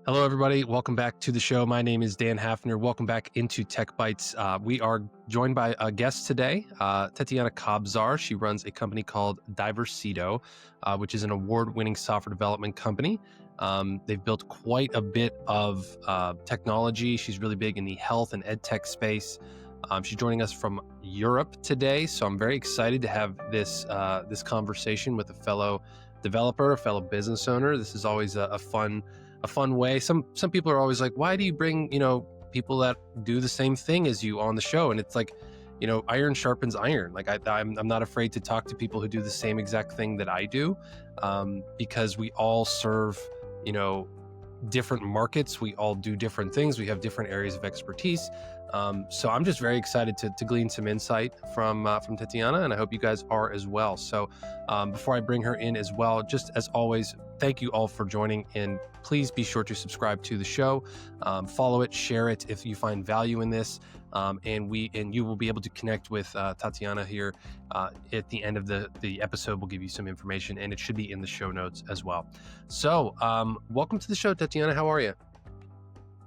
Hello, everybody. Welcome back to the show. My name is Dan Hafner. Welcome back into Tech Bytes. We are joined by a guest today, Tetiana Kobzar. She runs a company called Diversido, which is an award-winning software development company. They've built quite a bit of technology. She's really big in the health and ed tech space. She's joining us from Europe today, so I'm very excited to have this conversation with a fellow developer, a fellow business owner. This is always a fun way. Some people are always like, why do you bring people that do the same thing as you on the show? And it's like, iron sharpens iron. Like I'm not afraid to talk to people who do the same exact thing that I do, because we all serve different markets. We all do different things. We have different areas of expertise. So I'm just very excited to glean some insight from Tetiana, and I hope you guys are as well. So before I bring her in as well, just as always, thank you all for joining, and please be sure to subscribe to the show, follow it, share it if you find value in this, and you will be able to connect with Tatiana here at the end of the episode. We'll give you some information, and it should be in the show notes as well. So welcome to the show, Tatiana. How are you?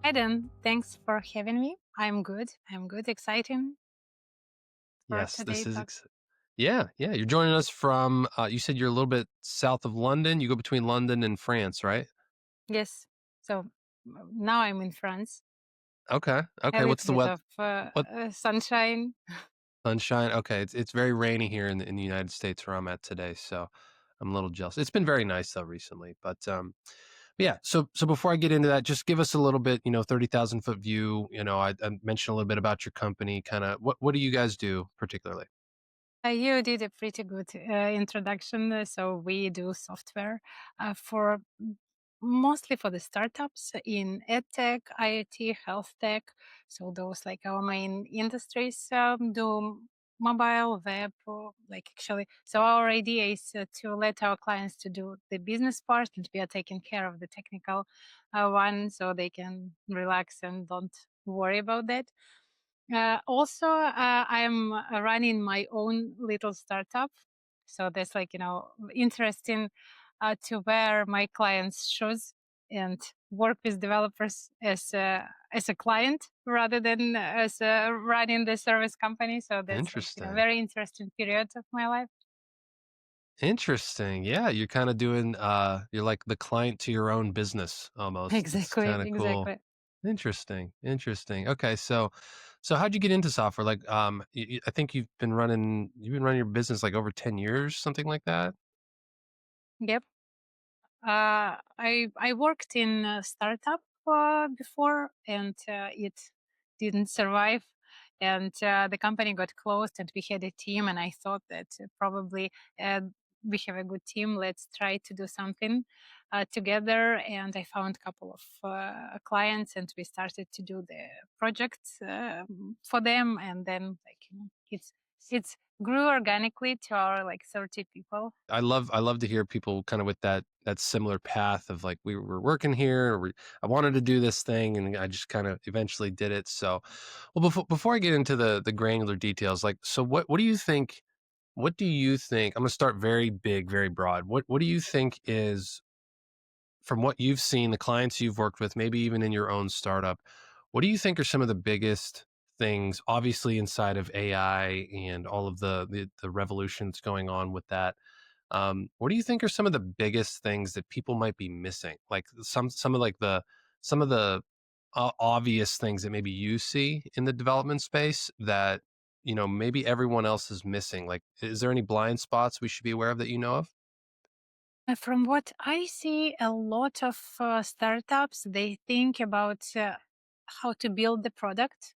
Hi, Dan. Thanks for having me. I'm good. Exciting for Yes, today this is talk. yeah. You're joining us from you said you're a little bit south of London. You go between London and France, right? Yes. So now I'm in France. Okay. A What's little the bit weather? of What sunshine. sunshine? Okay, it's very rainy here in the United States where I'm at today, so I'm a little jealous. It's been very nice though recently, but yeah. So before I get into that, just give us a little bit, 30,000 foot view. I mentioned a little bit about your company. Kind of what do you guys do particularly? You did a pretty good introduction. So we do software for mostly for the startups in edtech, IoT, health tech. So those like our main industries do mobile, web, like actually. So our idea is to let our clients to do the business part, and we are taking care of the technical one, so they can relax and don't worry about that. Also, I'm running my own little startup. So that's like, interesting to wear my clients' shoes and work with developers as a client rather than as running the service company. So that's like, Interesting. very interesting period of my life. Interesting. Yeah, you're kind of doing you're like the client to your own business almost. It's Exactly, kind of cool. exactly. Interesting. Okay, so how'd you get into software? Like I think you've been running your business like over 10 years, something like that. Yep. I worked in a startup before, and it didn't survive. And the company got closed, and we had a team. And I thought that probably uh, we have a good team. Let's try to do something together. And I found a couple of clients, and we started to do the projects for them. And then, like, it's grew organically to our like 30 people. I love to hear people kind of with that similar path of like we were working here, or I wanted to do this thing, and I just kind of eventually did it. So, well, before I get into the granular details, like, so what do you think? What do you think? I'm going to start very big, very broad. What do you think is, from what you've seen, the clients you've worked with, maybe even in your own startup, what do you think are some of the biggest things, obviously inside of AI and all of the revolutions going on with that? What do you think are some of the biggest things that people might be missing? Like some of the obvious things that maybe you see in the development space that maybe everyone else is missing. Like, is there any blind spots we should be aware of that you know of? From what I see, a lot of startups, they think about how to build the product,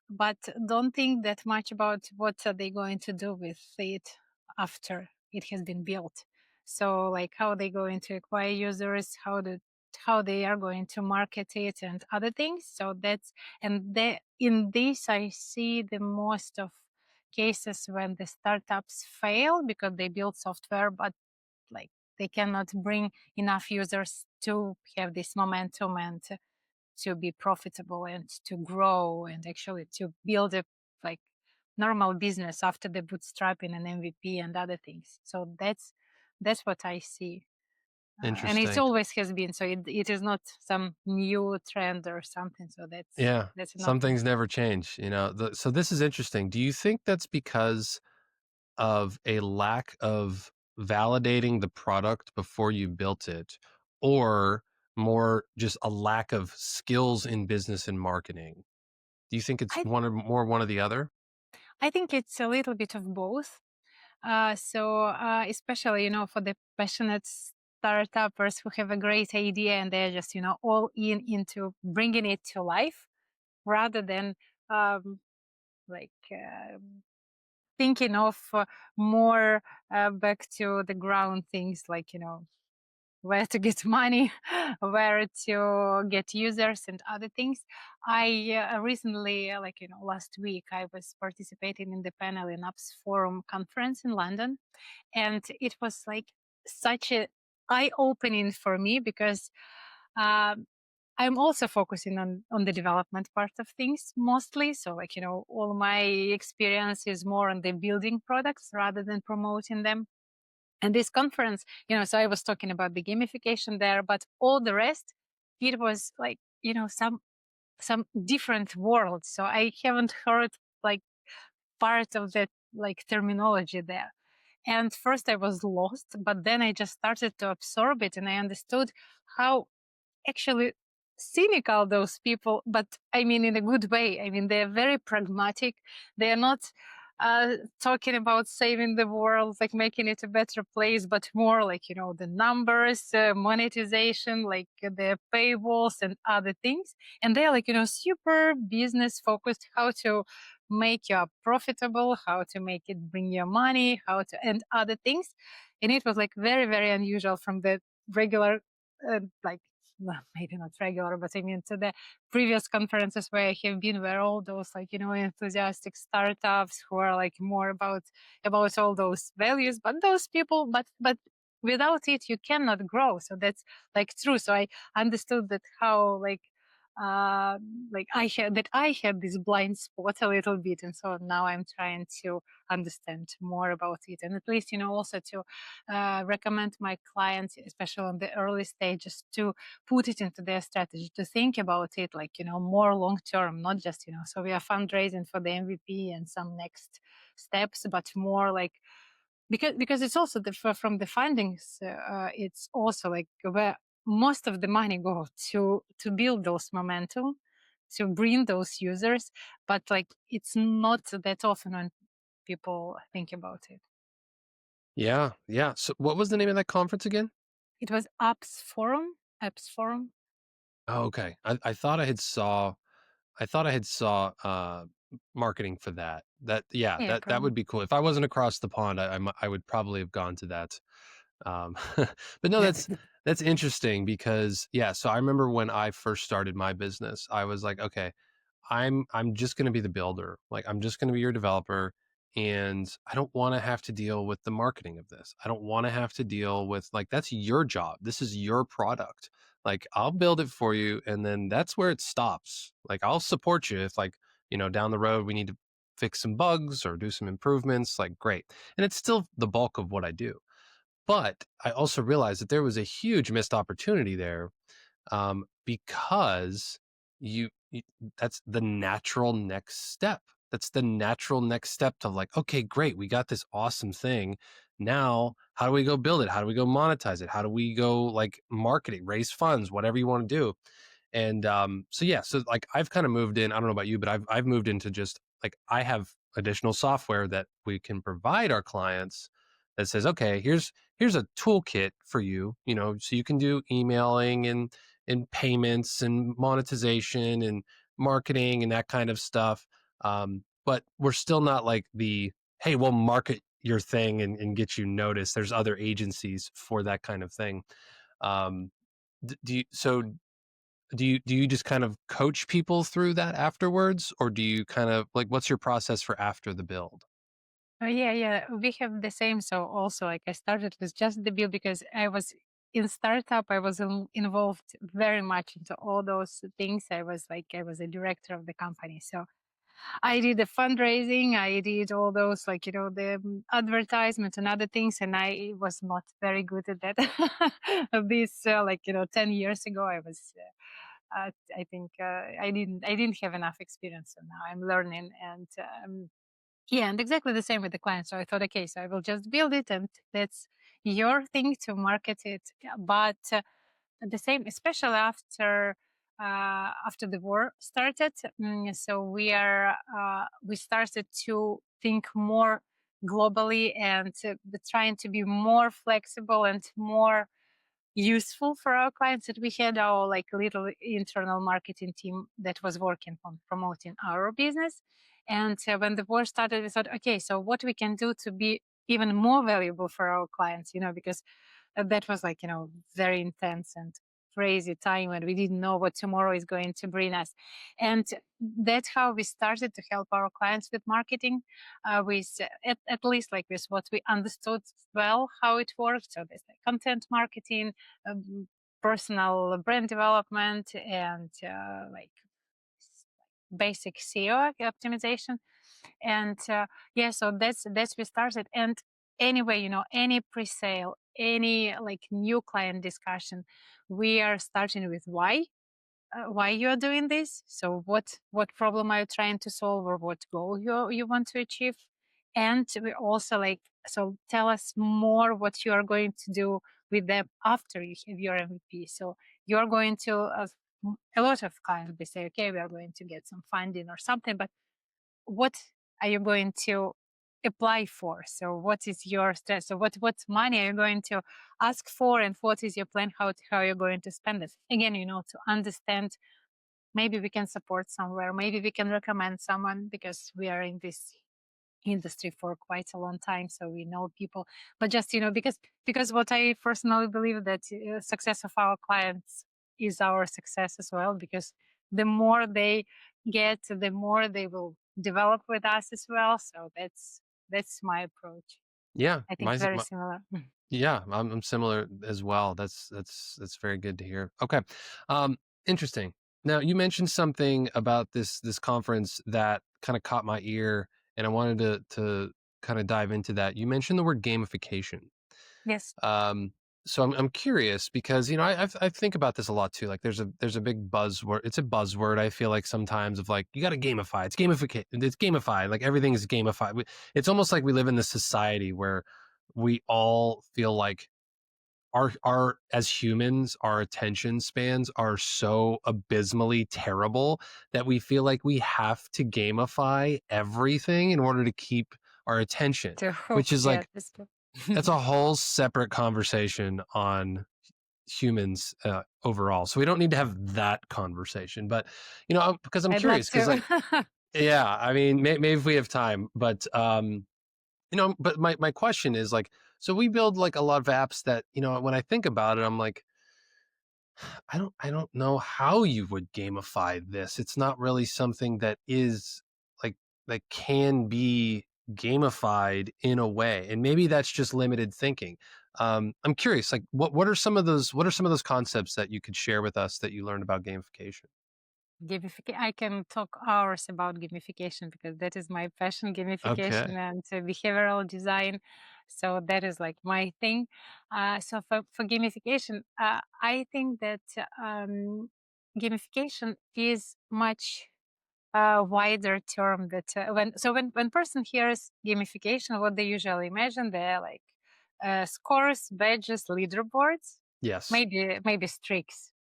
but don't think that much about what are they going to do with it after it has been built. So, like, how they going to acquire users, how they are going to market it, and other things. So that's in this I see the most of cases when the startups fail because they build software, but like they cannot bring enough users to have this momentum and to be profitable and to grow and actually to build a like normal business after the bootstrapping and MVP and other things. So that's what I see. And it Interesting. always has been. So it is not some new trend or something. So Yeah. that's enough Some for things me. never change, so this is interesting. Do you think that's because of a lack of validating the product before you built it, or more just a lack of skills in business and marketing? Do you think it's I one or the other? I think it's a little bit of both. Especially, for the passionate startuppers who have a great idea and they're just, all into bringing it to life rather than um, like thinking of more back to the ground things like, where to get money, where to get users and other things. I recently, last week, I was participating in the panel in Apps Forum conference in London, and it was like such a eye-opening for me because um, I'm also focusing on the development part of things mostly. So all my experience is more on the building products rather than promoting them. And this conference, so I was talking about the gamification there, but all the rest, it was like some different world. So I haven't heard like part of that like terminology there. And first I was lost, but then I just started to absorb it and I understood how actually cynical those people, but I mean in a good way. I mean they're very pragmatic. They're not talking about saving the world, like making it a better place, but more like the numbers, monetization, like the paywalls and other things. And they're like super business focused, how to make you profitable, how to make it bring you money, how to and other things. And it was like very very unusual from the regular like well, maybe not regular, but I mean to the previous conferences where I have been, where all those like enthusiastic startups who are like more about all those values, but those people, but without it you cannot grow. So that's like true. So I understood that how uh I had this blind spot a little bit, and so now I'm trying to understand more about it, and at least also to recommend my clients, especially on the early stages, to put it into their strategy, to think about it like more long term, not just so we are fundraising for the MVP and some next steps, but more like because it's also from the findings, it's also like where most of the money go to build those momentum, to bring those users, but like it's not that often when people think about it. Yeah, yeah. So what was the name of that conference again? It was apps forum. Oh, okay. I thought I had saw marketing for that. Yeah, That probably. would be cool. If I wasn't across the pond, I would probably have gone to that. But no, that's interesting because yeah. So I remember when I first started my business, I was like, okay, I'm just going to be the builder. Like I'm just going to be your developer, and I don't want to have to deal with the marketing of this. I don't want to have to deal with like that's your job. This is your product. Like I'll build it for you, and then that's where it stops. Like I'll support you if like down the road we need to fix some bugs or do some improvements. Like great, and it's still the bulk of what I do. But I also realized that there was a huge missed opportunity there, because you that's the natural next step. That's the natural next step to like, okay, great, we got this awesome thing. Now, how do we go build it? How do we go monetize it? How do we go like market it, raise funds, whatever you want to do? And so yeah, so like I've kind of moved in. I don't know about you, but I've moved into just like I have additional software that we can provide our clients that says, okay, here's a toolkit for you, so you can do emailing and payments and monetization and marketing and that kind of stuff. But we're still not like the hey, we'll market your thing and get you noticed. There's other agencies for that kind of thing. Um, do you just kind of coach people through that afterwards, or do you kind of like what's your process for after the build? Oh yeah, yeah, we have the same. So also, like I started with just the build because I was in startup. I was involved very much into all those things. I was a director of the company. So I did the fundraising, I did all those, like, the advertisements and other things, and I was not very good at that. This, 10 years ago, I think I didn't have enough experience, so now I'm learning. And yeah, and exactly the same with the client. So I thought, okay, so I will just build it, and that's your thing to market it. Yeah, but the same, especially after the war started. So we started to think more globally, and trying to be more flexible and more useful for our clients. That we had our like little internal marketing team that was working on promoting our business. And when the war started, we thought, okay, so what we can do to be even more valuable for our clients, because that was like, very intense and crazy time when we didn't know what tomorrow is going to bring us. And that's how we started to help our clients with marketing, with at least like with what we understood well how it worked. So there's like content marketing, um, personal brand development, and basic SEO optimization. And yeah, so that's we started. And anyway, any pre-sale, any like new client discussion, we are starting with why you are doing this. So what problem are you trying to solve, or what goal you want to achieve. And we also like, so tell us more what you are going to do with them after you have your MVP. So you're going to a lot of clients, they say, okay, we are going to get some funding or something, but what are you going to apply for? So what is your stress? So what money are you going to ask for, and what is your plan, how you're going to spend it? Again, to understand, maybe we can support somewhere, maybe we can recommend someone, because we are in this industry for quite a long time, so we know people. But just because what I personally believe, that success of our clients is our success as well, because the more they get, the more they will develop with us as well. So that's my approach. Yeah, I think very similar. yeah, I'm similar as well. That's very good to hear. Okay, um, interesting. Now you mentioned something about this conference that kind of caught my ear, and I wanted to kind of dive into that. You mentioned the word gamification. Yes. Um, so I'm curious because I think about this a lot too. Like there's a big buzzword. It's a buzzword. I feel like sometimes of like you got to gamify. It's gamification. It's gamified. Like everything is gamified. It's almost like we live in this society where we all feel like our as humans, our attention spans are so abysmally terrible that we feel like we have to gamify everything in order to keep our attention, To hook, which is yeah, like this book. that's a whole separate conversation on humans overall. So we don't need to have that conversation. But because I'm I'd love curious, because like, to. yeah, I mean, maybe if we have time, but but my question is like, so we build like a lot of apps that when I think about it, I'm like, I don't know how you would gamify this. It's not really something that is like that can be gamified in a way. And maybe that's just limited thinking. I'm curious, like what are some of those concepts that you could share with us that you learned about gamification? Gamification. I can talk hours about gamification, because that is my passion, gamification Okay. and behavioral design. So that is like my thing. So for gamification, I think that gamification is much wider term. That when person hears gamification, what they usually imagine, they're like scores, badges, leaderboards, Yes. maybe streaks.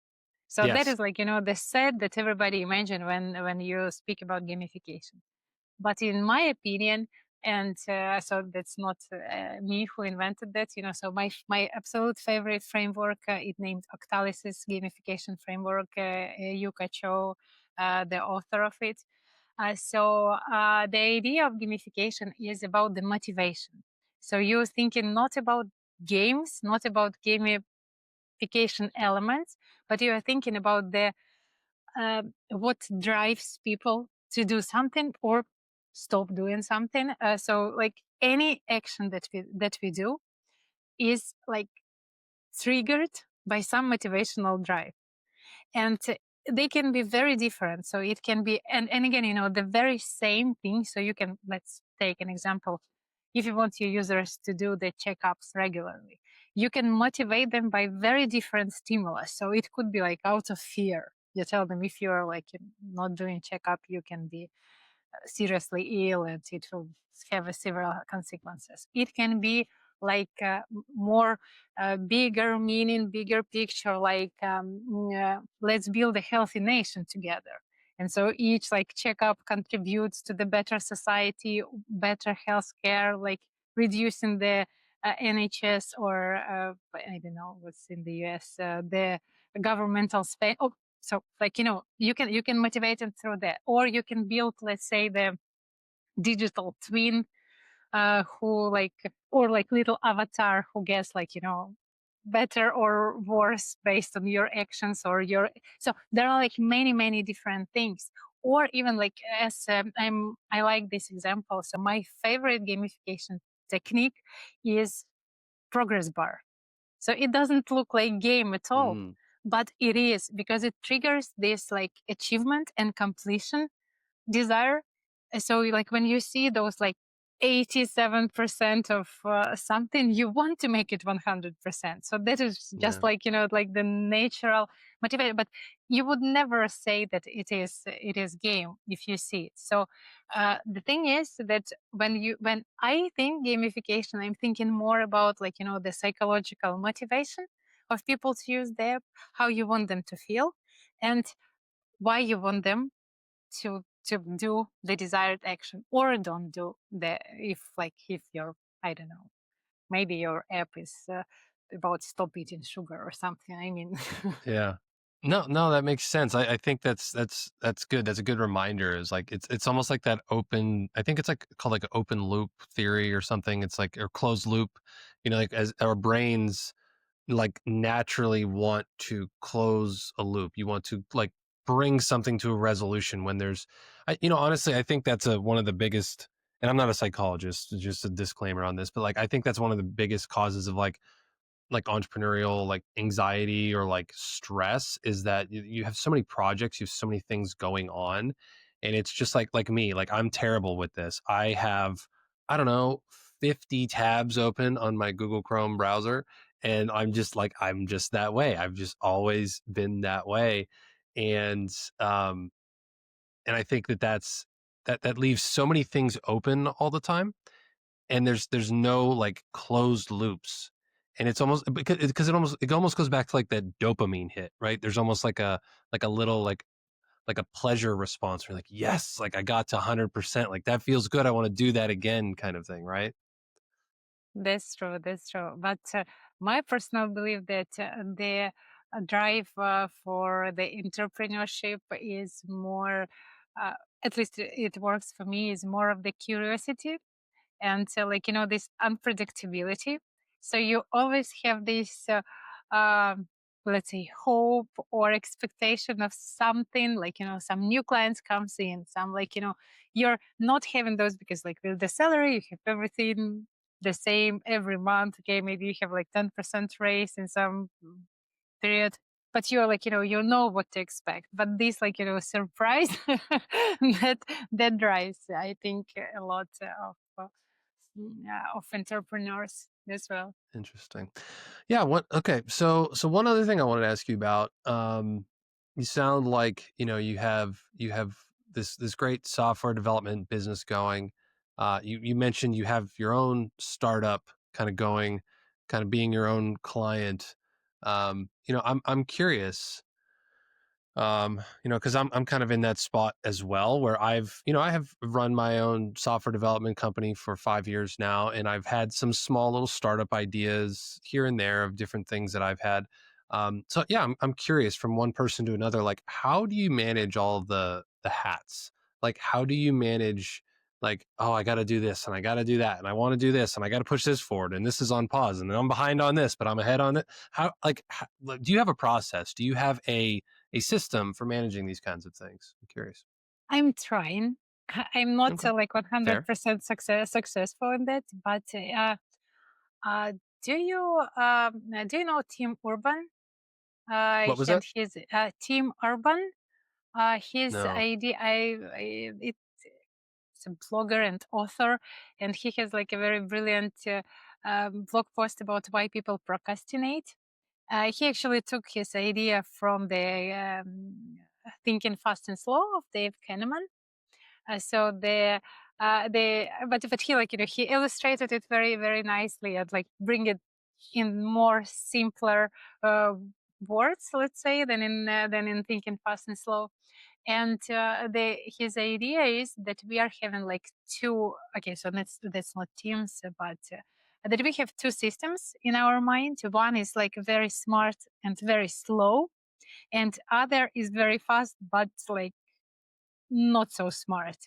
So that Yes. is like, the set that everybody imagine when you speak about gamification. But in my opinion, and so that's not me who invented that, so my absolute favorite framework, it named Octalysis gamification framework, Yuka Cho, the author of it. So the idea of gamification is about the motivation. So you're thinking not about games, not about gamification elements, but you are thinking about the what drives people to do something or stop doing something. So like any action that we do is like triggered by some motivational drive. And they can be very different. So it can be, and again, the very same thing. So you can, let's take an example. If you want your users to do the checkups regularly, you can motivate them by very different stimulus. So it could be like out of fear. You tell them if you're like not doing checkup, you can be seriously ill and it will have several consequences. It can be like more bigger meaning, bigger picture, like let's build a healthy nation together. And so each like checkup contributes to the better society, better healthcare, like reducing the NHS or I don't know what's in the US, the governmental spend. Oh, so like you can motivate them through that, or you can build, let's say, the digital twin who like, or like little avatar who gets like better or worse based on your actions or your. So there are like many different things. Or even like, as I like this example. So my favorite gamification technique is progress bar. So it doesn't look like game at all, Mm, but it is, because it triggers this like achievement and completion desire. So like when you see those like 87% of something, you want to make it 100%. So that is just yeah. like, like the natural motivation. But you would never say that it is game if you see it. So the thing is that when I think gamification, I'm thinking more about like, the psychological motivation of people to use the app, how you want them to feel, and why you want them to do the desired action, or don't do the, if you're, I don't know, maybe your app is about stop eating sugar or something, I mean. Yeah. No, no, that makes sense. I think that's good. That's a good reminder. Is like it's almost like that open. I think it's like called like open loop theory or something. It's like or closed loop. Like as our brains like naturally want to close a loop. You want to like bring something to a resolution when there's, honestly, I think that's one of the biggest. And I'm not a psychologist. Just a disclaimer on this, but like I think that's one of the biggest causes of like entrepreneurial like anxiety or like stress is that you have so many projects, you have so many things going on, and it's just like me, like I'm terrible with this. I have, I don't know, 50 tabs open on my Google Chrome browser, and I'm just that way. I've just always been that way. And um and I think that leaves so many things open all the time, and there's no like closed loops, and it's almost because it almost goes back to like that dopamine hit, right? There's almost like a little like a pleasure response, or like, yes, like I got to 100%, like that feels good, I want to do that again, kind of thing, right? That's true. That's true. But my personal belief that the drive for the entrepreneurship is more, uh, at least it works for me, is more of the curiosity and like this unpredictability. So you always have this um, let's say hope or expectation of something, like some new clients comes in, some like you're not having those, because like with the salary you have everything the same every month. Okay, maybe you have like 10% raise in some period, but you're like you know what to expect. But this like surprise that drives, I think, a lot of entrepreneurs as well. Interesting. Yeah. What? Okay. So one other thing I wanted to ask you about. You sound like you have this great software development business going. You mentioned you have your own startup kind of going, kind of being your own client. I'm curious, because I'm kind of in that spot as well, where I have run my own software development company for 5 years now, and I've had some small little startup ideas here and there of different things that I've had. So yeah, I'm curious, from one person to another, like how do you manage all of the hats? Like how do you manage, like, oh, I got to do this and I got to do that and I want to do this and I got to push this forward and this is on pause and I'm behind on this but I'm ahead on it. Like, do you have a process? Do you have a system for managing these kinds of things? I'm curious. I'm trying. I'm not Okay, like fair. 100% successful in that, but uh, do you know Tim Urban? What was And that? his Tim Urban. His No. idea, it's a blogger and author, and he has like a very brilliant blog post about why people procrastinate. He actually took his idea from the Thinking Fast and Slow of Dave Kahneman. So but he, like, he illustrated it very very nicely and like bring it in more simpler uh, words, let's say, than in Thinking Fast and Slow. And the his idea is that we are having like two. Okay, so that's not teams, but that we have two systems in our mind. One is like very smart and very slow, and other is very fast but like not so smart.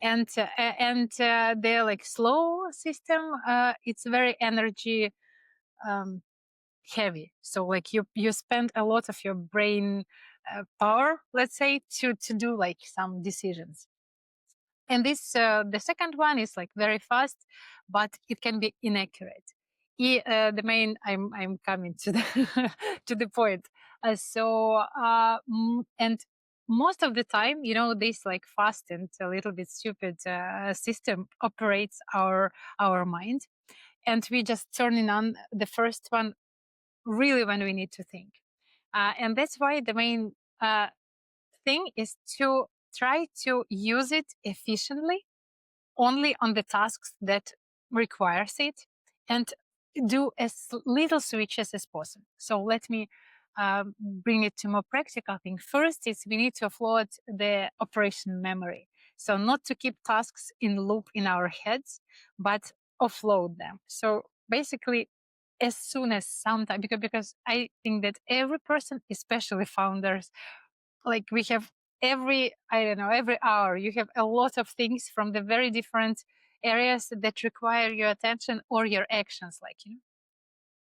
And the like slow system, it's very energy um, heavy. So like you spend a lot of your brain power, let's say, to do like some decisions. And this the second one is like very fast, but it can be inaccurate. The main, I'm coming to the to the point. And most of the time, this like fast and a little bit stupid system operates our mind, and we just turning on the first one really when we need to think. And that's why the main thing is to try to use it efficiently only on the tasks that requires it, and do as little switches as possible. So let me bring it to more practical thing. First is we need to offload the operation memory. So not to keep tasks in loop in our heads, but offload them. So basically, as soon as sometime, because I think that every person, especially founders, like we have I don't know, every hour you have a lot of things from the very different areas that require your attention or your actions, like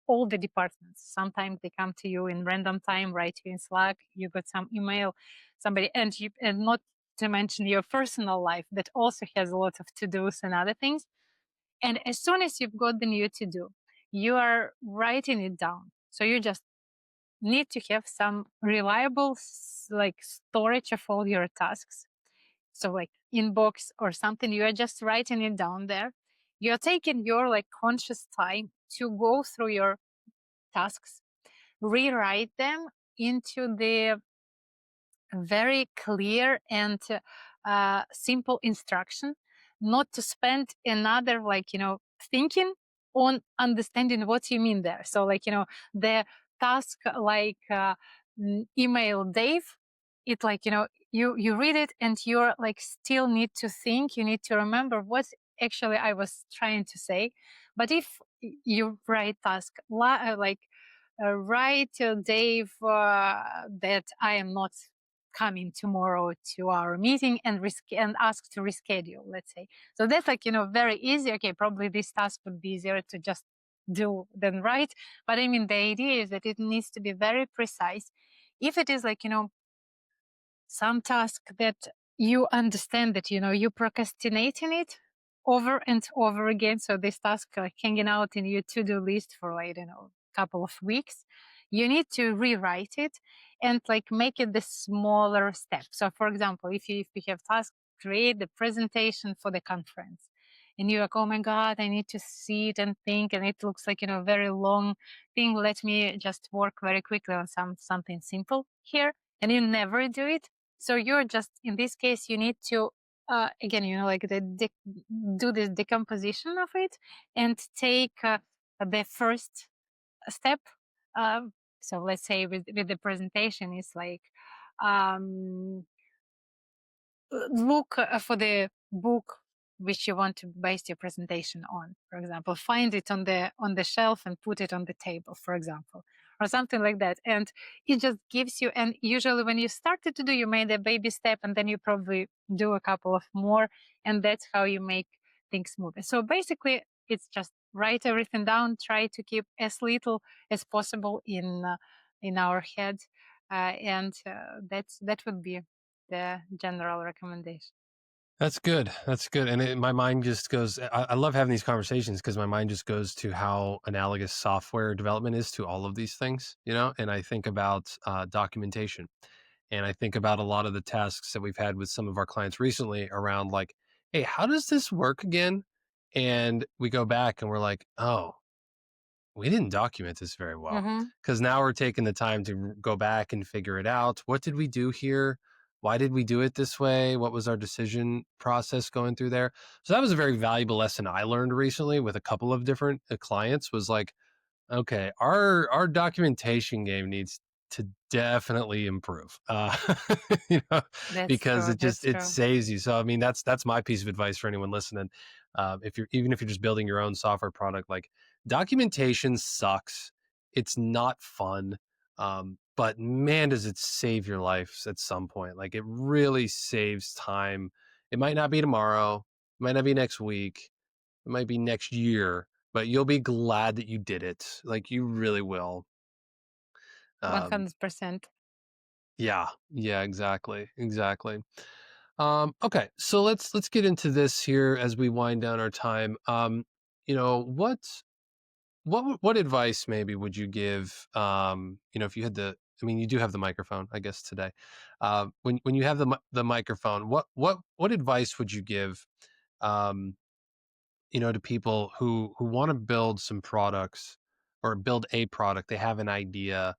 all the departments. Sometimes they come to you in random time, write you in Slack, you got some email, somebody, and not to mention your personal life that also has a lot of to-dos and other things. And as soon as you've got the new to-do, you are writing it down. So you just need to have some reliable like storage of all your tasks. So like inbox or something, you are just writing it down there. You're taking your like conscious time to go through your tasks, rewrite them into the very clear and simple instruction, not to spend another like thinking on understanding what you mean there. So like the task like email Dave, it like you read it and you're like still need to think, you need to remember what actually I was trying to say. But if you write task like write Dave that I am not coming tomorrow to our meeting and ask to reschedule, let's say. So that's like very easy. Okay, probably this task would be easier to just do than write, but I mean the idea is that it needs to be very precise. If it is like some task that you understand that you procrastinating it over and over again, so this task like hanging out in your to-do list for like couple of weeks, you need to rewrite it and like make it the smaller step. So for example, if you have task, create the presentation for the conference, and you're like, oh my god, I need to see it and think, and it looks like very long thing, let me just work very quickly on something simple here, and you never do it. So you're just, in this case, you need to again, like do the decomposition of it and take the first step. Um, so let's say with the presentation, it's like um, look for the book which you want to base your presentation on. For example, find it on the shelf and put it on the table, for example, or something like that. And it just gives you, and usually when you started to do, you made a baby step, and then you probably do a couple of more, and that's how you make things move. So basically, it's just write everything down, try to keep as little as possible in our head, and that would be the general recommendation. That's good. That's good. And my mind just goes, I love having these conversations because my mind just goes to how analogous software development is to all of these things, And I think about documentation. And I think about a lot of the tasks that we've had with some of our clients recently around like, hey, how does this work again? And we go back and we're like, oh, we didn't document this very well, Mm-hmm. because now we're taking the time to go back and figure it out. What did we do here? Why did we do it this way? What was our decision process going through there? So that was a very valuable lesson I learned recently with a couple of different clients, was like, okay, our documentation game needs to definitely improve, you know, That's because true. That's it true. saves you. So I mean, that's my piece of advice for anyone listening. If you're even if you're just building your own software product, like, documentation sucks. It's not fun, but man, does it save your life at some point. Like, it really saves time. It might not be tomorrow, it might not be next week, it might be next year, but you'll be glad that you did it. Like, you really will. Um, 100%. yeah, yeah, exactly, exactly. Okay, so let's get into this here as we wind down our time. You know, what advice maybe would you give? You know, if you had the, I mean, you do have the microphone, I guess today. When you have the microphone, what advice would you give? Um, you know, to people who want to build some products or build a product. They have an idea,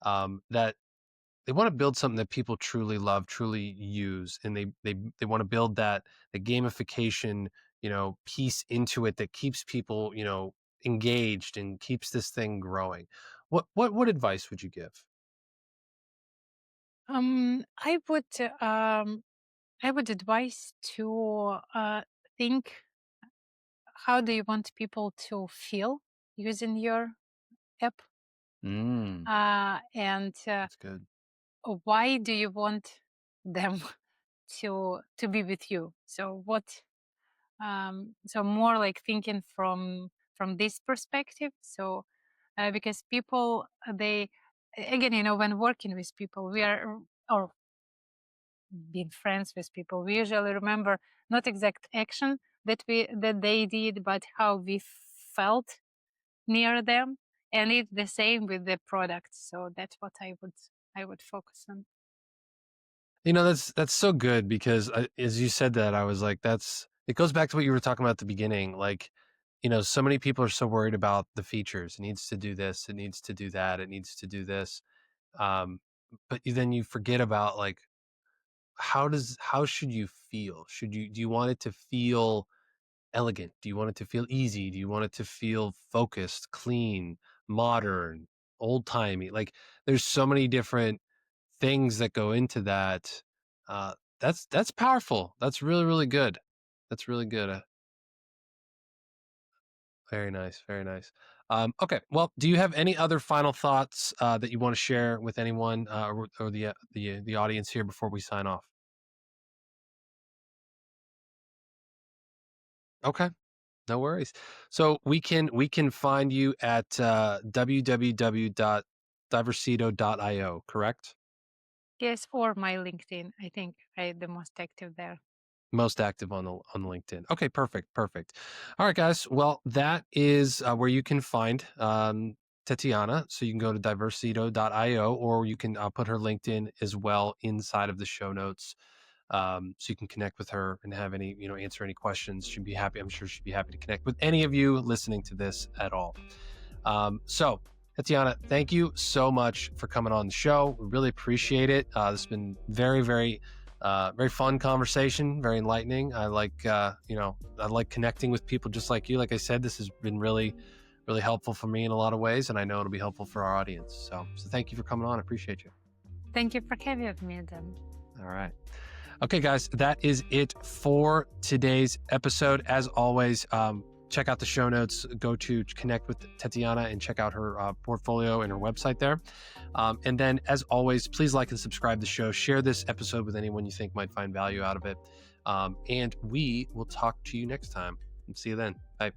that they want to build something that people truly love, truly use, and they want to build that the gamification, you know, piece into it that keeps people, you know, engaged and keeps this thing growing. What advice would you give? I would I would advise to think, how do you want people to feel using your app, Mm, and that's good. why do you want them to be with you? So what? So more like thinking from this perspective. So because people, they, again, when working with people, we are, or being friends with people, we usually remember not exact action that they did, but how we felt near them. And it's the same with the product. So that's what I would focus on. You know, that's so good, because as you said that, I was like, that's, it goes back to what you were talking about at the beginning. Like, you know, so many people are so worried about the features. It needs to do this, it needs to do that, it needs to do this. Um, but then you forget about, like, how should you feel? Do you want it to feel elegant? Do you want it to feel easy? Do you want it to feel focused, clean, modern, old timey? Like, there's so many different things that go into that. That's powerful. That's really, really good. That's really good. Very nice. Very nice. Okay. Well, do you have any other final thoughts that you want to share with anyone, or the audience here before we sign off? Okay. No worries. So we can find you at www.diversido.io, correct? Yes, or my LinkedIn. I think I the most active there. Most active on LinkedIn. Okay, perfect, perfect. All right, guys. Well, that is where you can find Tetiana. So you can go to diversido.io, or you can put her LinkedIn as well inside of the show notes. So you can connect with her and have any, you know, answer any questions. She'd be happy. I'm sure she'd be happy to connect with any of you listening to this at all. So, Tatiana, thank you so much for coming on the show. We really appreciate it. This has been very, very, very fun conversation, very enlightening. I like, I like connecting with people just like you. Like I said, this has been really, really helpful for me in a lot of ways, and I know it'll be helpful for our audience. So thank you for coming on. I appreciate you. Thank you for having me, Dan. All right. Okay, guys, that is it for today's episode. As always, check out the show notes. Go to connect with Tetiana and check out her portfolio and her website there. And then, as always, please like and subscribe to the show. Share this episode with anyone you think might find value out of it. And we will talk to you next time. See you then. Bye.